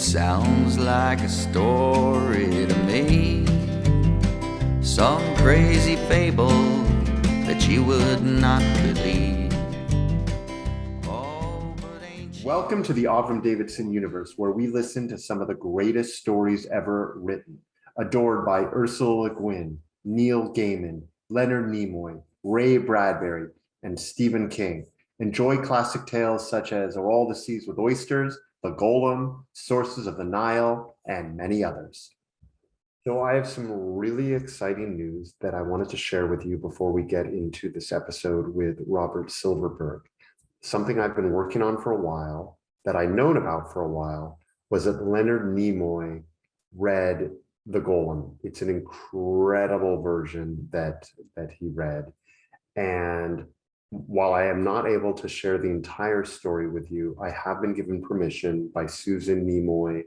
sounds like a story to me, some crazy fable that you would not believe. Oh, but ain't you... Welcome to the Avram Davidson universe, where we listen to some of the greatest stories ever written, adored by Ursula Le Guin, Neil Gaiman, Leonard Nimoy, Ray Bradbury, and Stephen King. Enjoy classic tales such as Are All the Seas with Oysters, The Golem, Sources of the Nile, and many others. So I have some really exciting news that I wanted to share with you before we get into this episode with Robert Silverberg. Something I've been working on for a while, that I'd known about for a while, was that Leonard Nimoy read The Golem. It's an incredible version that he read. And while I am not able to share the entire story with you, I have been given permission by Susan Nimoy,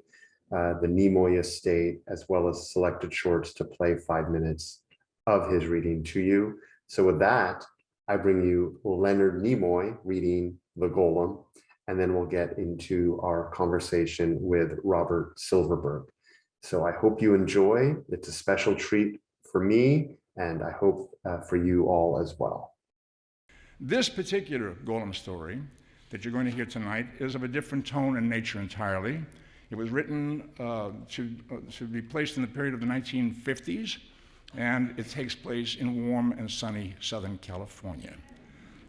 the Nimoy estate, as well as Selected Shorts, to play 5 minutes of his reading to you. So with that, I bring you Leonard Nimoy reading The Golem, and then we'll get into our conversation with Robert Silverberg. So I hope you enjoy. It's a special treat for me, and I hope for you all as well. This particular Golem story that you're going to hear tonight is of a different tone and nature entirely. It was written to be placed in the period of the 1950s, and it takes place in warm and sunny Southern California.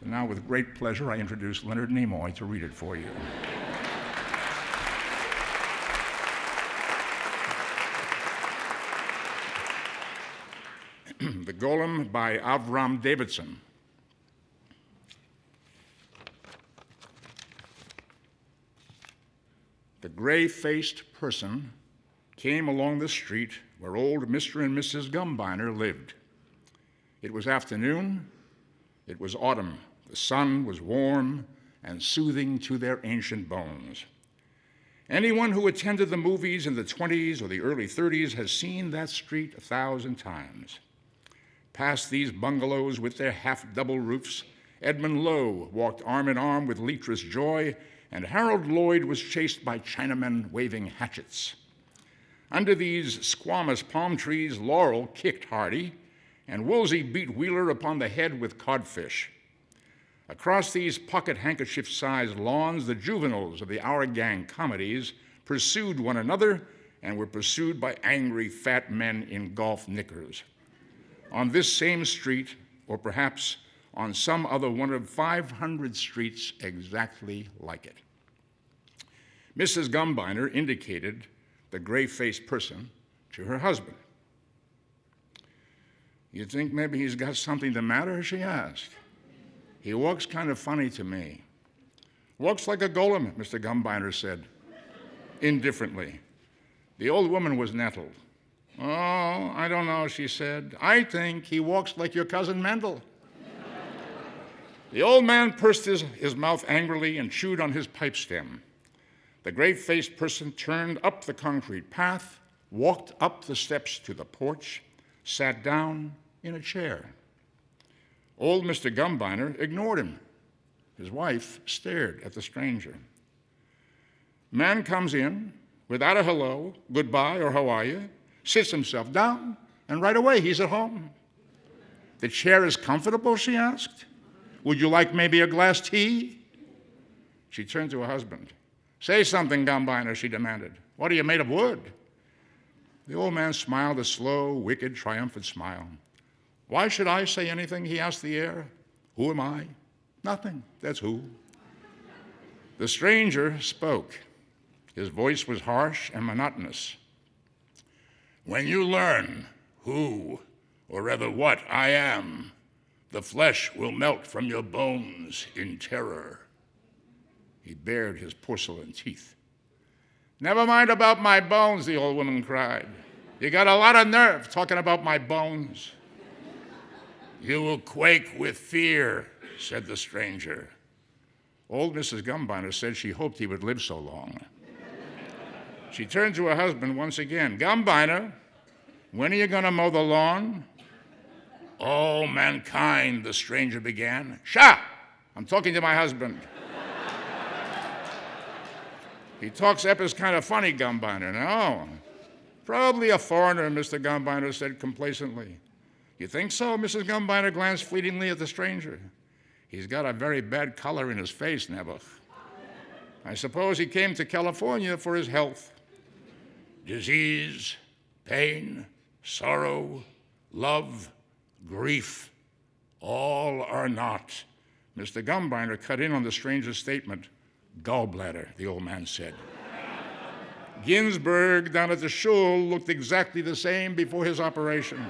And now, with great pleasure, I introduce Leonard Nimoy to read it for you. The Golem by Avram Davidson. The gray-faced person came along the street where old Mr. and Mrs. Gumbiner lived. It was afternoon. It was autumn. The sun was warm and soothing to their ancient bones. Anyone who attended the movies in the 20s or the early 30s has seen that street 1,000 times. Past these bungalows with their half-double roofs, Edmund Lowe walked arm in arm with Leatrice Joy, and Harold Lloyd was chased by Chinamen waving hatchets. Under these squamous palm trees, Laurel kicked Hardy, and Woolsey beat Wheeler upon the head with codfish. Across these pocket-handkerchief-sized lawns, the juveniles of the Our Gang comedies pursued one another and were pursued by angry fat men in golf knickers. On this same street, or perhaps on some other one of 500 streets exactly like it, Mrs. Gumbiner indicated the gray-faced person to her husband. "You think maybe he's got something the matter?" she asked. "He walks kind of funny to me." "Walks like a golem," Mr. Gumbiner said, indifferently. The old woman was nettled. "Oh, I don't know," she said. "I think he walks like your cousin Mendel." The old man pursed his mouth angrily and chewed on his pipe stem. The gray-faced person turned up the concrete path, walked up the steps to the porch, sat down in a chair. Old Mr. Gumbiner ignored him. His wife stared at the stranger. Man comes in without a hello, goodbye, or how are you, sits himself down, and right away he's at home. "The chair is comfortable?" she asked. "Would you like maybe a glass tea?" She turned to her husband. "Say something, Gumbiner," she demanded. "What are you, made of wood?" The old man smiled a slow, wicked, triumphant smile. "Why should I say anything?" he asked the air. "Who am I? Nothing. That's who." The stranger spoke. His voice was harsh and monotonous. "When you learn who, or rather what, I am, the flesh will melt from your bones in terror." He bared his porcelain teeth. "Never mind about my bones," the old woman cried. "You got a lot of nerve talking about my bones." "You will quake with fear," said the stranger. Old Mrs. Gumbiner said she hoped he would live so long. She turned to her husband once again. "Gumbiner, when are you going to mow the lawn?" "All mankind," the stranger began. "Shut! I'm talking to my husband." He talks up as kind of funny, Gumbiner. No, probably a foreigner, Mr. Gumbiner said complacently. You think so? Mrs. Gumbiner glanced fleetingly at the stranger. He's got a very bad color in his face, Nebuch. I suppose he came to California for his health. Disease, pain, sorrow, love, grief, all are not. Mr. Gumbiner cut in on the stranger's statement. Gallbladder, the old man said. Ginsberg down at the shul looked exactly the same before his operation.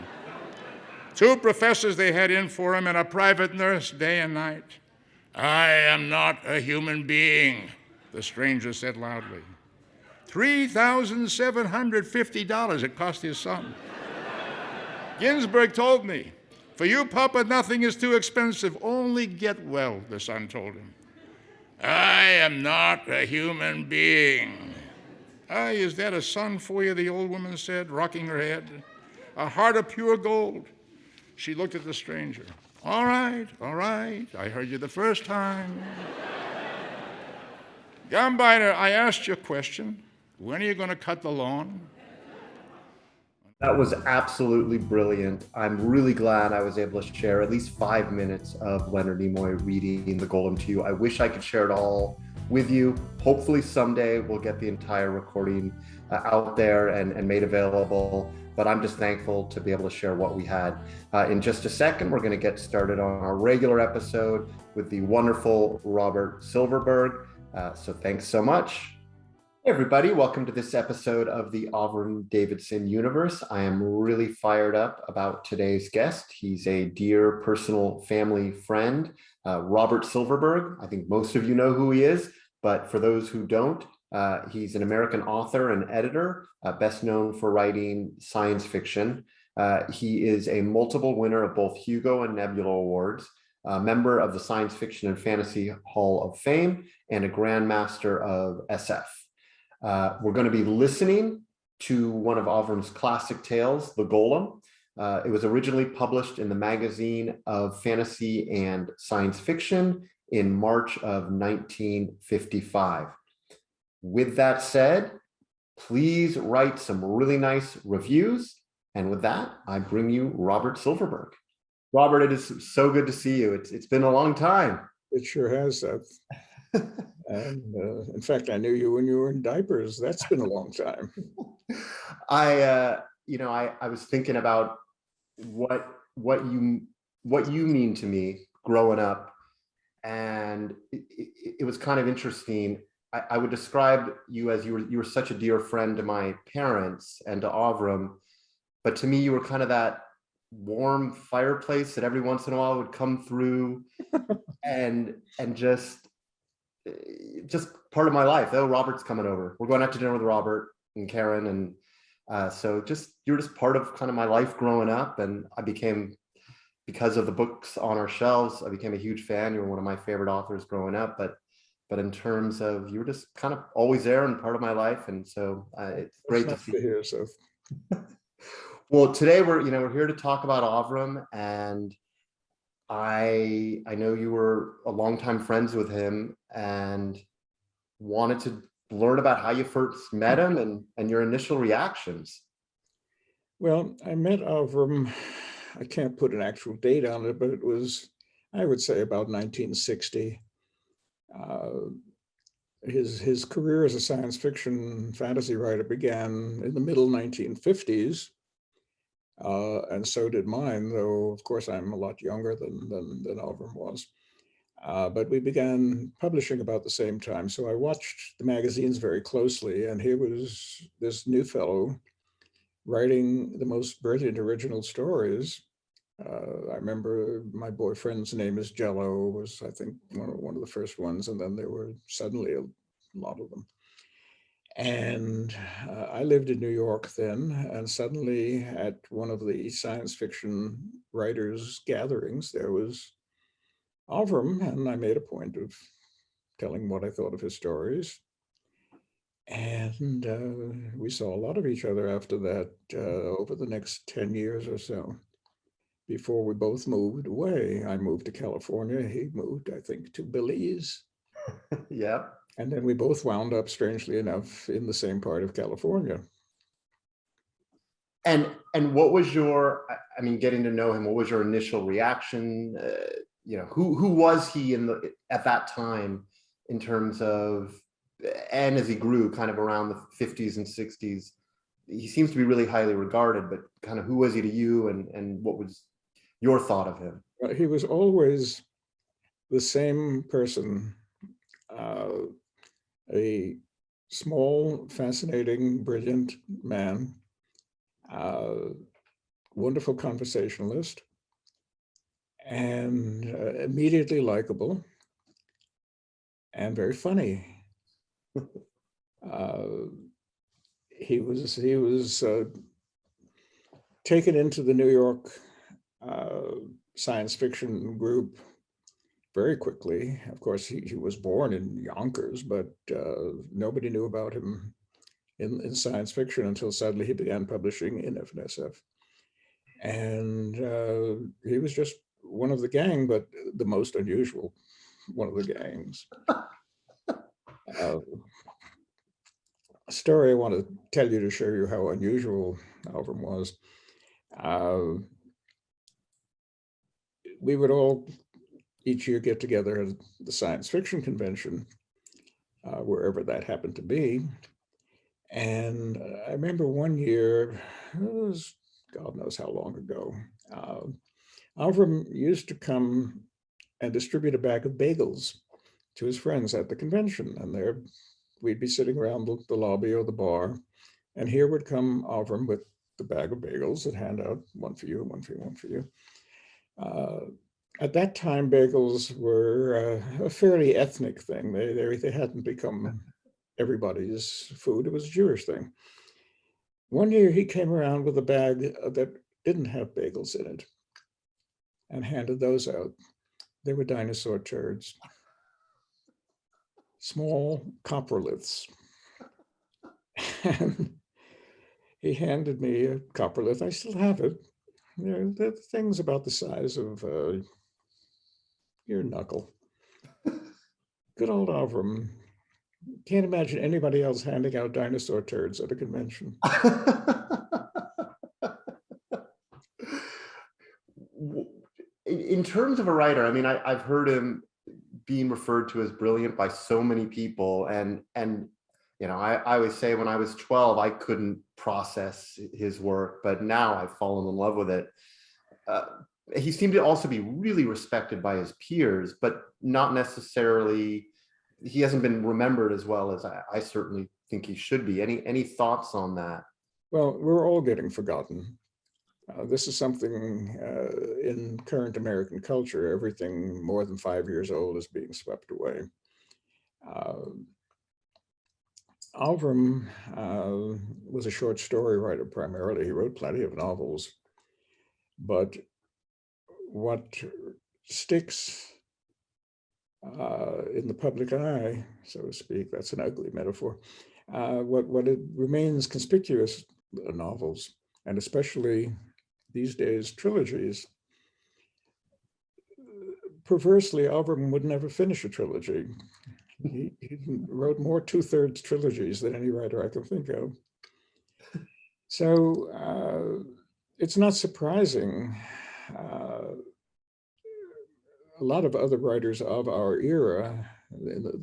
2 professors they had in for him and a private nurse day and night. I am not a human being, the stranger said loudly. $3,750 it cost his son. Ginsberg told me, for you, Papa, nothing is too expensive. Only get well, the son told him. I am not a human being. Aye, is that a son for you, the old woman said, rocking her head. A heart of pure gold. She looked at the stranger. All right, I heard you the first time. Gumbiner, I asked you a question. When are you going to cut the lawn? That was absolutely brilliant. I'm really glad I was able to share at least 5 minutes of Leonard Nimoy reading The Golem to you. I wish I could share it all with you. Hopefully someday we'll get the entire recording out there and made available. But I'm just thankful to be able to share what we had. In just a second, we're going to get started on our regular episode with the wonderful Robert Silverberg. So thanks so much. Hey everybody, welcome to this episode of the Avram Davidson universe. I am really fired up about today's guest. He's a dear personal family friend, Robert Silverberg. I think most of you know who he is, but for those who don't, he's an American author and editor, best known for writing science fiction. He is a multiple winner of both Hugo and Nebula Awards, a member of the Science Fiction and Fantasy Hall of Fame, and a Grandmaster of SF. We're going to be listening to one of Avram's classic tales, The Golem. It was originally published in the Magazine of Fantasy and Science Fiction in March of 1955. With that said, please write some really nice reviews. And with that, I bring you Robert Silverberg. Robert, it is so good to see you. It's been a long time. It sure has, Seth. And in fact, I knew you when you were in diapers. That's been a long time. I was thinking about what you mean to me growing up, and it was kind of interesting. I would describe you as you were such a dear friend to my parents and to Avram, but to me you were kind of that warm fireplace that every once in a while would come through and just part of my life. Oh, Robert's coming over. We're going out to dinner with Robert and Karen. And so you're just part of kind of my life growing up. And I became, because of the books on our shelves, I became a huge fan. You were one of my favorite authors growing up. But in terms of, you were just kind of always there and part of my life. And so it's great to see you. So. Well, today we're here to talk about Avram, and I know you were a longtime friends with him and wanted to learn about how you first met him and your initial reactions. Well, I met Avram, I can't put an actual date on it, but it was, I would say, about 1960. His career as a science fiction fantasy writer began in the middle 1950s. And so did mine, though, of course, I'm a lot younger than Avram was. But we began publishing about the same time. So I watched the magazines very closely, and here was this new fellow writing the most brilliant original stories. I remember my boyfriend's name is Jello was, I think, one of the first ones, and then there were suddenly a lot of them. And I lived in New York then, and suddenly at one of the science fiction writers' gatherings, there was Avram, and I made a point of telling what I thought of his stories. And we saw a lot of each other after that over the next 10 years or so, before we both moved away. I moved to California. He moved, I think, to Belize. Yeah. And then we both wound up, strangely enough, in the same part of California. And what was your, I mean, getting to know him, what was your initial reaction? You know, who was he at that time in terms of, and as he grew kind of around the 50s and 60s, he seems to be really highly regarded, but kind of who was he to you, and what was your thought of him? He was always the same person, a small, fascinating, brilliant man, wonderful conversationalist, and immediately likable, and very funny. He was taken into the New York science fiction group very quickly. Of course, he was born in Yonkers, but nobody knew about him in science fiction until suddenly he began publishing in FNSF. And he was just one of the gang, but the most unusual one of the gangs. A story I want to tell you to show you how unusual Avram was. We would all each year get together at the science fiction convention, wherever that happened to be. And I remember one year, it was God knows how long ago, Avram used to come and distribute a bag of bagels to his friends at the convention. And there we'd be sitting around the lobby or the bar, and here would come Avram with the bag of bagels and hand out one for you, one for you, one for you. At that time, bagels were a fairly ethnic thing. They hadn't become everybody's food. It was a Jewish thing. One year he came around with a bag that didn't have bagels in it and handed those out. They were dinosaur turds, small coproliths. And he handed me a coprolith. I still have it. They're things about the size of your knuckle. Good old Avram. Can't imagine anybody else handing out dinosaur turds at a convention. In terms of a writer, I mean, I've heard him being referred to as brilliant by so many people, and you know, I always say when I was 12, I couldn't process his work, but now I've fallen in love with it. He seemed to also be really respected by his peers, but not necessarily, he hasn't been remembered as well as I certainly think he should be. Any thoughts on that? Well, we're all getting forgotten. This is something in current American culture, everything more than 5 years old is being swept away. Avram was a short story writer primarily. He wrote plenty of novels, but what sticks in the public eye, so to speak, that's an ugly metaphor, what it remains conspicuous are novels, and especially these days, trilogies. Perversely, Avram would never finish a trilogy. He wrote more 2/3 trilogies than any writer I can think of. So it's not surprising. A lot of other writers of our era, the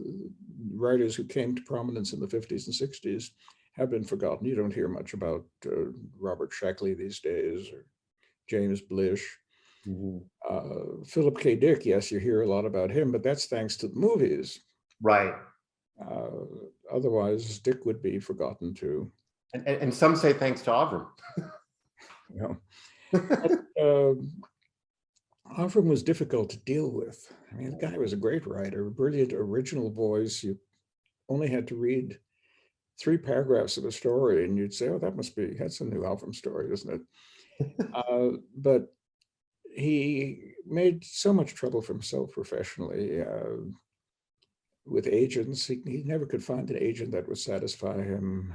writers who came to prominence in the 50s and 60s, have been forgotten. You don't hear much about Robert Shackley these days, or James Blish. Mm-hmm. Philip K. Dick, yes, you hear a lot about him, but that's thanks to the movies. Right. Otherwise, Dick would be forgotten too. And some say thanks to Avram. You know. Avram was difficult to deal with. I mean, the guy was a great writer, a brilliant original voice. You only had to read 3 paragraphs of a story and you'd say, oh, that's a new Avram story, isn't it? But he made so much trouble for himself professionally with agents. He never could find an agent that would satisfy him.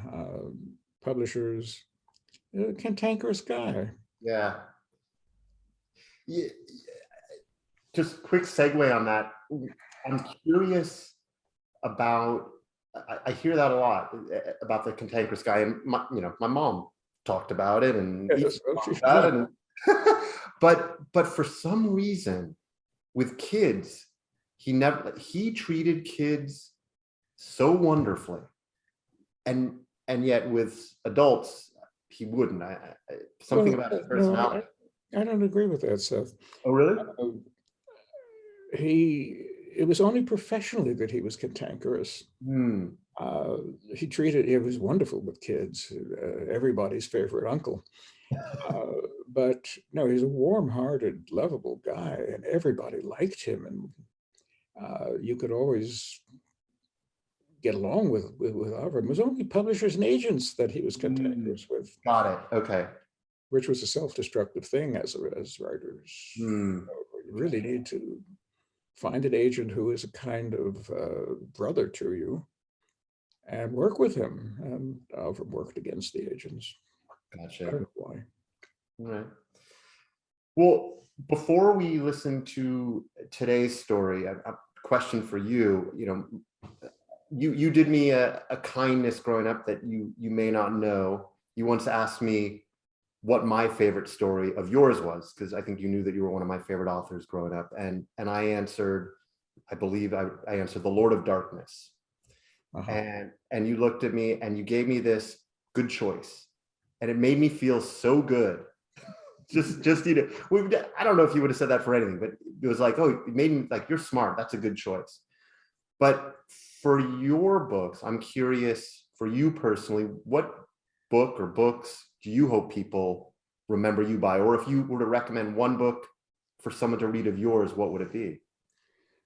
Publishers, a cantankerous guy. Yeah. Just quick segue on that. I'm curious about, I hear that a lot about the cantankerous guy. And my mom talked about it and Yes, well, talked about it. And but for some reason with kids, he treated kids so wonderfully. And yet with adults, he wouldn't. Something about his personality. No, I don't agree with that, Seth. Oh, really? It was only professionally that he was cantankerous. He was wonderful with kids, everybody's favorite uncle. But no, he's a warm-hearted, lovable guy, and everybody liked him, and you could always get along with Avram. It was only publishers and agents that he was cantankerous with. Got it. Okay. Which was a self-destructive thing as writers. You really need to find an agent who is a kind of brother to you and work with him. And Avram worked against the agents. Gotcha. I don't know why. All right. Well, before we listen to today's story, a question for you. You did me a kindness growing up that you may not know. You once asked me what my favorite story of yours was, because I think you knew that you were one of my favorite authors growing up. And I answered, I believe I answered The Lord of Darkness. And you looked at me and you gave me this good choice. And it made me feel so good. just I don't know if you would have said that for anything, but it was like, oh, it made me like, you're smart. That's a good choice. But for your books, I'm curious, for you personally, what book or books do you hope people remember you by? Or if you were to recommend one book for someone to read of yours, what would it be?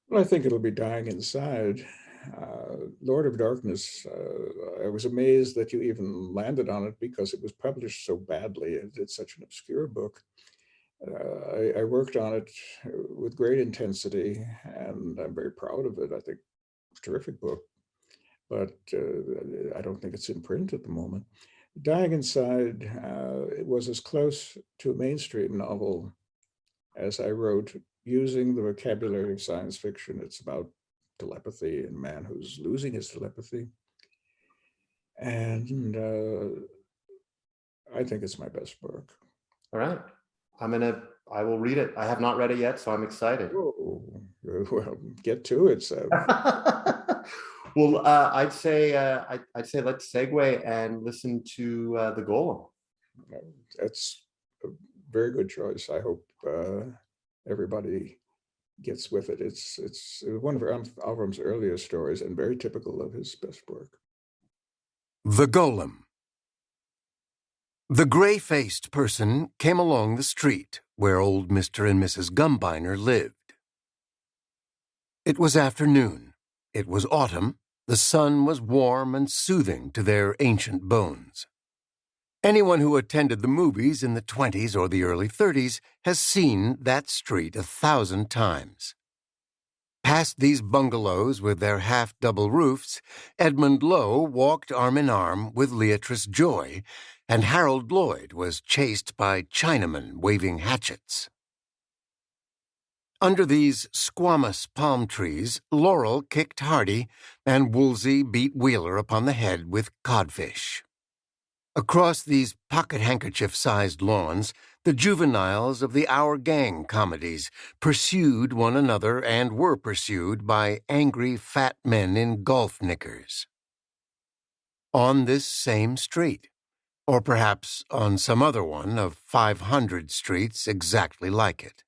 Well, I think it'll be Dying Inside. Lord of Darkness, I was amazed that you even landed on it because it was published so badly. It's such an obscure book. I worked on it with great intensity, and I'm very proud of it. I think it's a terrific book, but I don't think it's in print at the moment. Dying Inside, it was as close to a mainstream novel as I wrote, using the vocabulary of science fiction. It's about telepathy and a man who's losing his telepathy. And I think it's my best book. All right. I will read it. I have not read it yet, so I'm excited. Oh, well, get to it, Seth. Well, I'd say let's segue and listen to the Golem. That's a very good choice. I hope everybody gets with it. It's one of Avram's earliest stories and very typical of his best work. The Golem. The gray-faced person came along the street where old Mr. and Mrs. Gumbiner lived. It was afternoon. It was autumn. The sun was warm and soothing to their ancient bones. Anyone who attended the movies in the 20s or the early 30s has seen that street 1,000 times. Past these bungalows with their half-double roofs, Edmund Lowe walked arm in arm with Leatrice Joy, and Harold Lloyd was chased by Chinamen waving hatchets. Under these squamous palm trees, Laurel kicked Hardy, and Woolsey beat Wheeler upon the head with codfish. Across these pocket-handkerchief-sized lawns, the juveniles of the Our Gang comedies pursued one another and were pursued by angry fat men in golf knickers. On this same street, or perhaps on some other one of 500 streets exactly like it.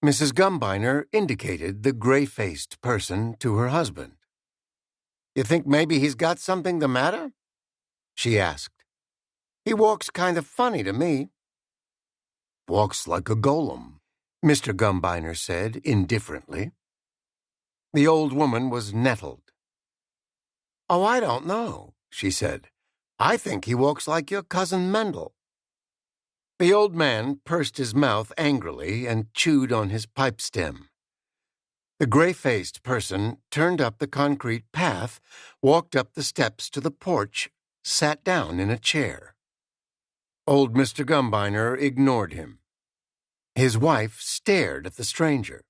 Mrs. Gumbiner indicated the gray-faced person to her husband. "You think maybe he's got something the matter?" she asked. "He walks kind of funny to me." "Walks like a golem," Mr. Gumbiner said indifferently. The old woman was nettled. "Oh, I don't know," she said. "I think he walks like your cousin Mendel." The old man pursed his mouth angrily and chewed on his pipe stem. The gray-faced person turned up the concrete path, walked up the steps to the porch, sat down in a chair. Old Mr. Gumbiner ignored him. His wife stared at the stranger.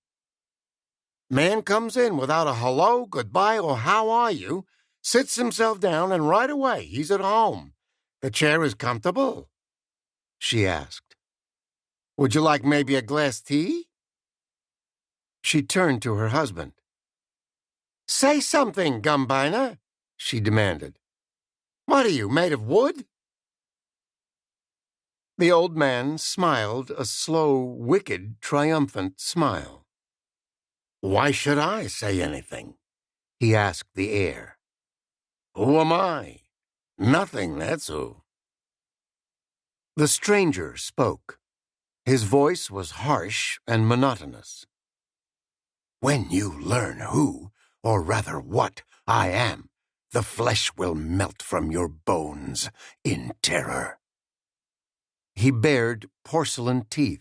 Man comes in without a hello, goodbye, or how are you, sits himself down, and right away he's at home. The chair is comfortable, she asked. Would you like maybe a glass tea? She turned to her husband. Say something, Gumbiner, she demanded. What are you, made of wood? The old man smiled a slow, wicked, triumphant smile. Why should I say anything? He asked the air. Who am I? Nothing, that's who. The stranger spoke. His voice was harsh and monotonous. When you learn who, or rather what, I am, the flesh will melt from your bones in terror. He bared porcelain teeth.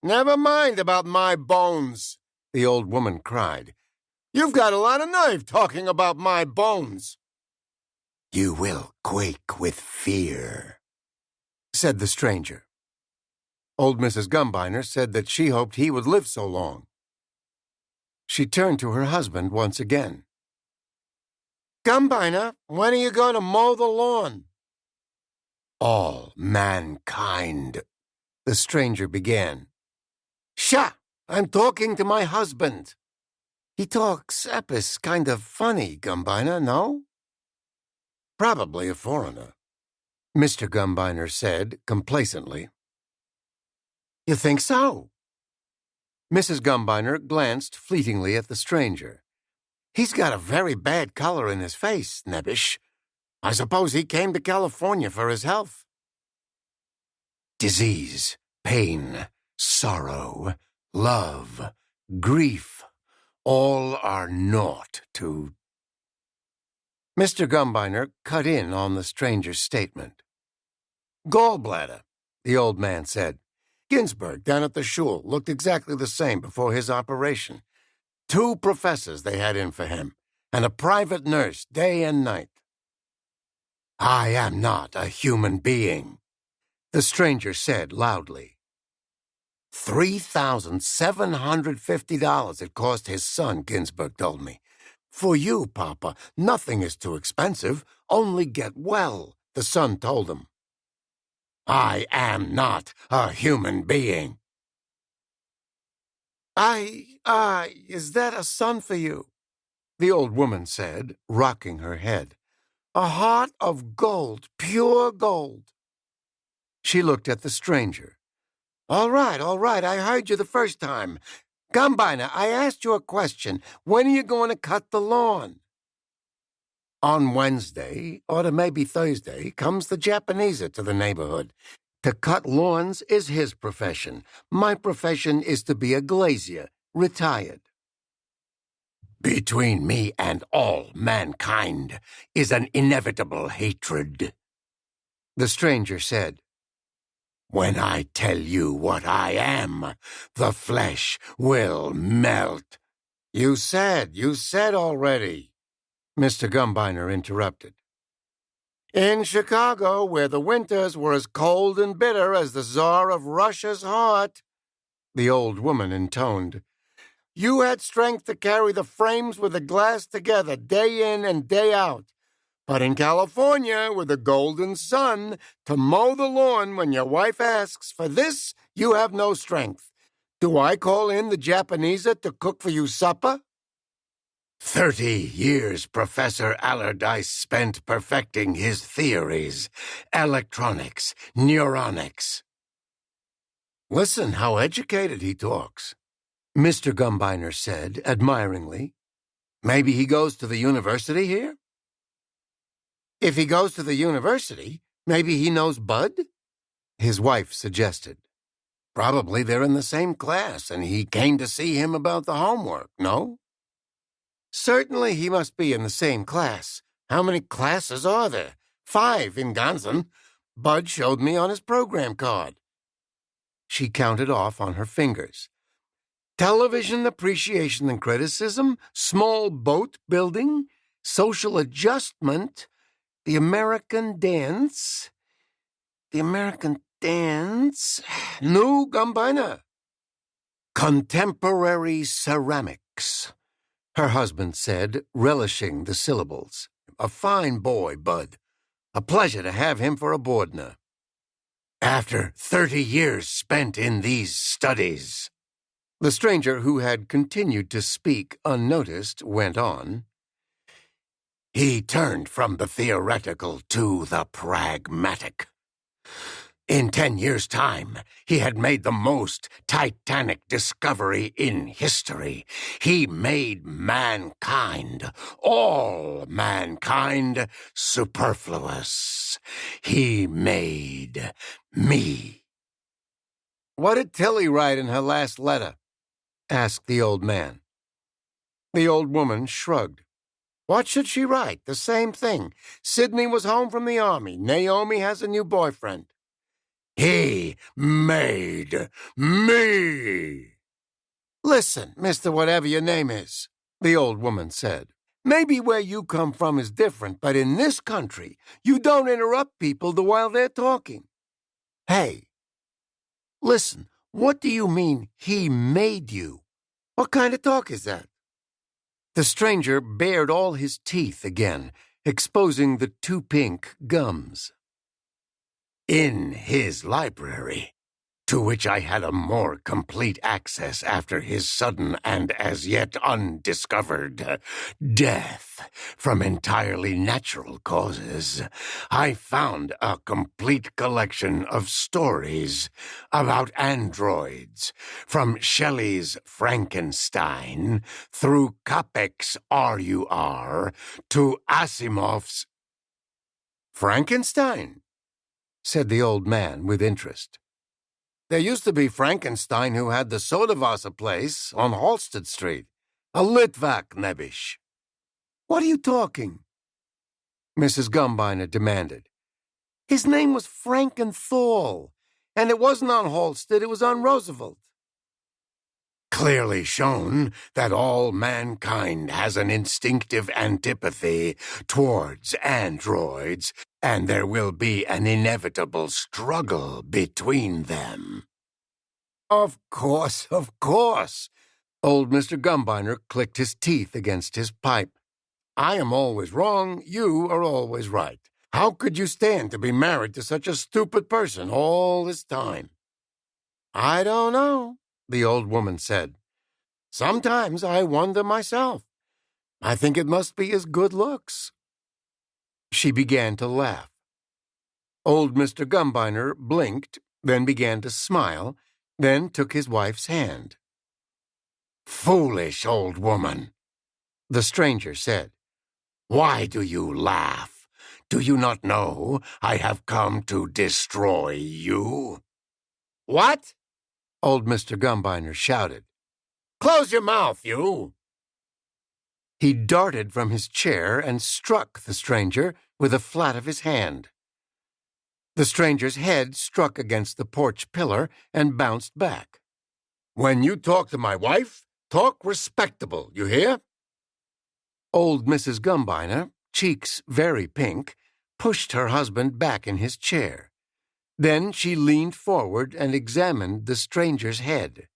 Never mind about my bones, the old woman cried. You've got a lot of nerve talking about my bones. You will quake with fear, said the stranger. Old Mrs. Gumbiner said that she hoped he would live so long. She turned to her husband once again. Gumbiner, when are you going to mow the lawn? All mankind, the stranger began. Sha! I'm talking to my husband. He talks epis kind of funny, Gumbiner, no? Probably a foreigner, Mr. Gumbiner said complacently. You think so? Mrs. Gumbiner glanced fleetingly at the stranger. He's got a very bad color in his face, Nebbish. I suppose he came to California for his health. Disease, pain, sorrow, love, grief, all are naught to... Mr. Gumbiner cut in on the stranger's statement. Gallbladder, the old man said. Ginsberg down at the shul looked exactly the same before his operation. 2 professors they had in for him, and a private nurse day and night. I am not a human being, the stranger said loudly. $3,750 it cost his son, Ginsberg told me. For you, Papa, nothing is too expensive. Only get well, the son told him. I am not a human being. Is that a son for you? The old woman said, rocking her head. A heart of gold, pure gold. She looked at the stranger. All right, I heard you the first time. Gumbiner, I asked you a question. When are you going to cut the lawn? On Wednesday, or to maybe Thursday, comes the Japaneser to the neighborhood. To cut lawns is his profession. My profession is to be a glazier, retired. Between me and all mankind is an inevitable hatred, the stranger said. When I tell you what I am, the flesh will melt. You said already, Mr. Gumbiner interrupted. In Chicago, where the winters were as cold and bitter as the Tsar of Russia's heart, the old woman intoned, you had strength to carry the frames with the glass together day in and day out. But in California, with the golden sun, to mow the lawn when your wife asks for this, you have no strength. Do I call in the Japaneser to cook for you supper? 30 years Professor Allardyce spent perfecting his theories, electronics, neuronics. Listen how educated he talks, Mr. Gumbiner said admiringly. Maybe he goes to the university here? If he goes to the university, maybe he knows Bud? His wife suggested. Probably they're in the same class, and he came to see him about the homework, no? Certainly he must be in the same class. How many classes are there? 5 in Gonson. Bud showed me on his program card. She counted off on her fingers. Television appreciation and criticism, small boat building, social adjustment, the American dance, new Gumbiner. Contemporary ceramics, her husband said, relishing the syllables. A fine boy, Bud. A pleasure to have him for a boardner. After 30 years spent in these studies, the stranger, who had continued to speak unnoticed, went on. He turned from the theoretical to the pragmatic. In 10 years' time, he had made the most titanic discovery in history. He made mankind, all mankind, superfluous. He made me. What did Tilly write in her last letter? Asked the old man. The old woman shrugged. What should she write? The same thing. Sidney was home from the army. Naomi has a new boyfriend. He made me. Listen, Mr. Whatever your name is, the old woman said. Maybe where you come from is different, but in this country, you don't interrupt people while they're talking. Hey, listen, what do you mean he made you? What kind of talk is that? The stranger bared all his teeth again, exposing the two pink gums. In his library, to which I had a more complete access after his sudden and as yet undiscovered death from entirely natural causes, I found a complete collection of stories about androids, from Shelley's Frankenstein through Capek's RUR to Asimov's Frankenstein, said the old man with interest. There used to be Frankenstein who had the Sodavasa place on Halsted Street. A Litvak, Nebish. What are you talking? Mrs. Gumbiner demanded. His name was Frankenthal, and it wasn't on Halsted, it was on Roosevelt. Clearly shown that all mankind has an instinctive antipathy towards androids, and there will be an inevitable struggle between them. Of course, Old Mr. Gumbiner clicked his teeth against his pipe. I am always wrong, you are always right. How could you stand to be married to such a stupid person all this time? I don't know, the old woman said. Sometimes I wonder myself. I think it must be his good looks. She began to laugh. Old Mr. Gumbiner blinked, then began to smile, then took his wife's hand. Foolish old woman, the stranger said. Why do you laugh? Do you not know I have come to destroy you? What? Old Mr. Gumbiner shouted. Close your mouth, you! He darted from his chair and struck the stranger with the flat of his hand. The stranger's head struck against the porch pillar and bounced back. When you talk to my wife, talk respectable, you hear? Old Mrs. Gumbiner, cheeks very pink, pushed her husband back in his chair. Then she leaned forward and examined the stranger's head.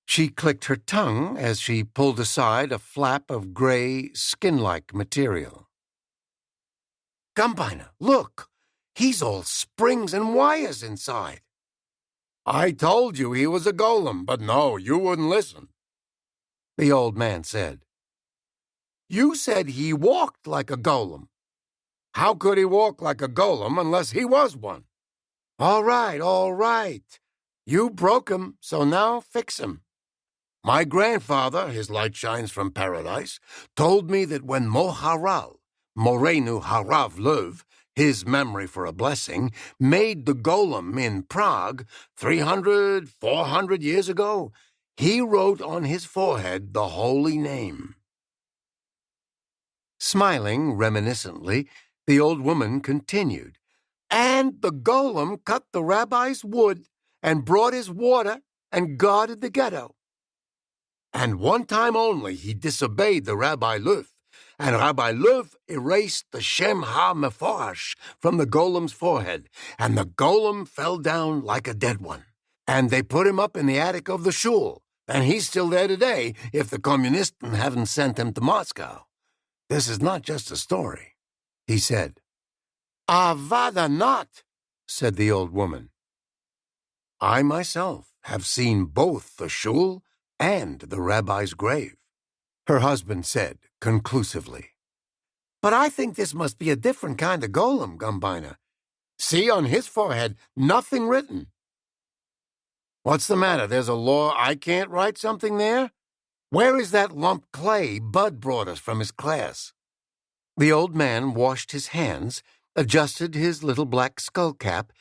She clicked her tongue as she pulled aside a flap of gray, skin-like material. Gumbiner, look! He's all springs and wires inside. I told you he was a golem, but no, you wouldn't listen. The old man said. You said he walked like a golem. How could he walk like a golem unless he was one? All right. You broke him, so now fix him. My grandfather, his light shines from paradise, told me that when Moharal, Morenu Harav Löv, his memory for a blessing, made the golem in Prague 300, 400 years ago, he wrote on his forehead the holy name. Smiling reminiscently, the old woman continued, and the golem cut the rabbi's wood and brought his water and guarded the ghetto. And one time only he disobeyed the Rabbi Löv, and Rabbi Löv erased the Shem HaMeforash from the golem's forehead, and the golem fell down like a dead one. And they put him up in the attic of the shul, and he's still there today if the Kommunisten haven't sent him to Moscow. This is not just a story, he said. Avada not, said the old woman. I myself have seen both the shul and the rabbi's grave, her husband said conclusively. But I think this must be a different kind of golem, Gumbiner. See on his forehead, nothing written. What's the matter? There's a law I can't write something there? Where is that lump clay Bud brought us from his class? The old man washed his hands, adjusted his little black skull cap,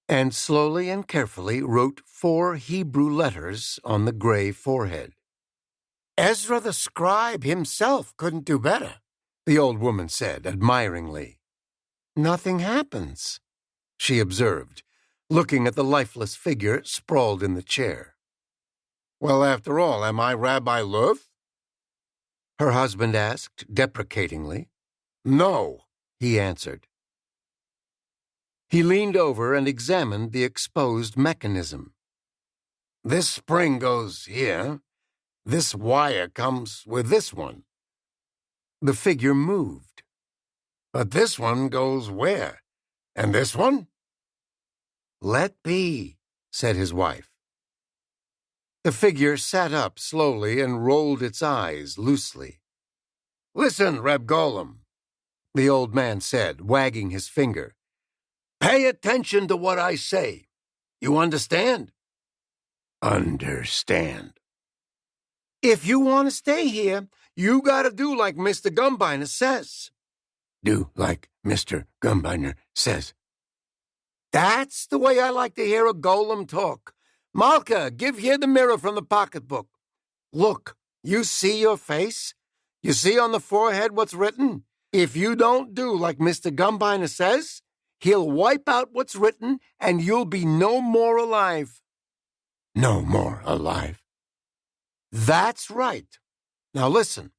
and slowly and carefully wrote 4 Hebrew letters on the gray forehead. Ezra the scribe himself couldn't do better, the old woman said admiringly. Nothing happens, she observed, looking at the lifeless figure sprawled in the chair. Well, after all, am I Rabbi Luth? Her husband asked deprecatingly. No, he answered. He leaned over and examined the exposed mechanism. This spring goes here. This wire comes with this one. The figure moved. But this one goes where? And this one? Let be, said his wife. The figure sat up slowly and rolled its eyes loosely. Listen, Reb Golem, the old man said, wagging his finger. Pay attention to what I say. You understand? Understand. If you want to stay here, you gotta do like Mr. Gumbiner says. Do like Mr. Gumbiner says. That's the way I like to hear a golem talk. Malka, give here the mirror from the pocketbook. Look, you see your face? You see on the forehead what's written? If you don't do like Mr. Gumbiner says, he'll wipe out what's written and you'll be no more alive. No more alive. That's right. Now listen.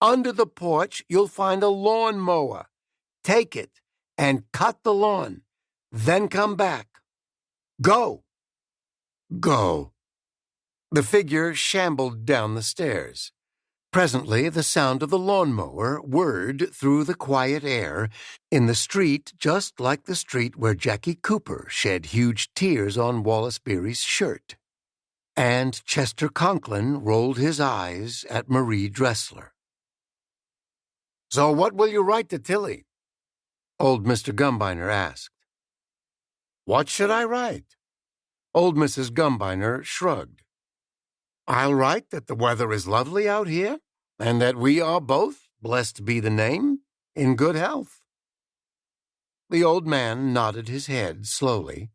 Under the porch, you'll find a lawn mower. Take it and cut the lawn. Then come back. Go. Go. The figure shambled down the stairs. Presently, the sound of the lawnmower whirred through the quiet air in the street just like the street where Jackie Cooper shed huge tears on Wallace Beery's shirt. And Chester Conklin rolled his eyes at Marie Dressler. So what will you write to Tilly? Old Mr. Gumbiner asked. What should I write? Old Mrs. Gumbiner shrugged. I'll write that the weather is lovely out here, and that we are both, blessed be the name, in good health. The old man nodded his head slowly,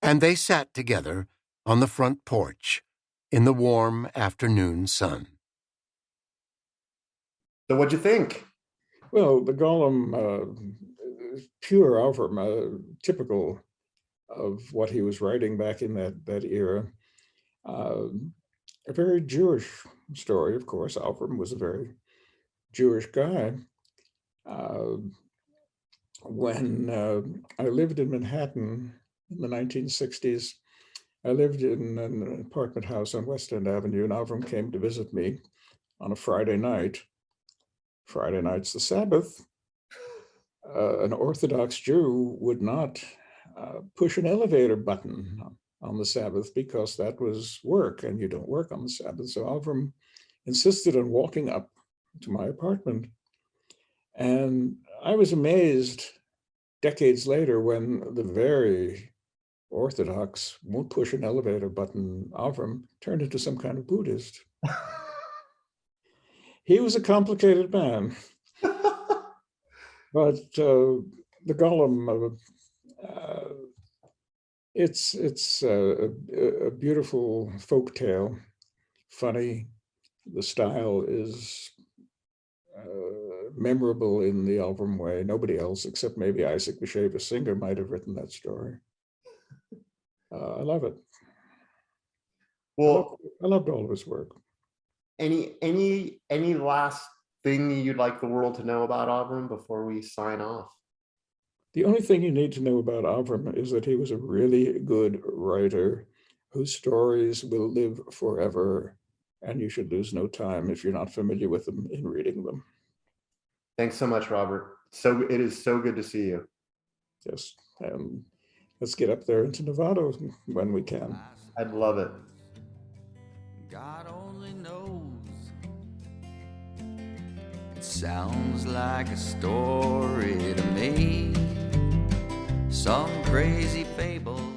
and they sat together on the front porch in the warm afternoon sun. So what'd you think? Well, the Golem, pure Avram, typical of what he was writing back in that era. A very Jewish story, of course. Avram was a very Jewish guy. When I lived in Manhattan in the 1960s, I lived in an apartment house on West End Avenue, and Avram came to visit me on a Friday night. Friday night's the Sabbath. An Orthodox Jew would not push an elevator button on the Sabbath because that was work, and you don't work on the Sabbath. So Avram insisted on walking up to my apartment. And I was amazed decades later when the very Orthodox, won't push an elevator button Avram turned into some kind of Buddhist. He was a complicated man. But the Golem, it's a beautiful folk tale, funny. The style is memorable in the Avram way. Nobody else, except maybe Isaac Bashevis Singer, might have written that story. I love it. Well, I loved all of his work. any last thing you'd like the world to know about Avram before we sign off? The only thing you need to know about Avram is that he was a really good writer whose stories will live forever and you should lose no time if you're not familiar with them in reading them. Thanks so much, Robert. So it is so good to see you. Yes, and let's get up there into Nevada when we can. I'd love it. God only knows. It sounds like a story to me, some crazy fable.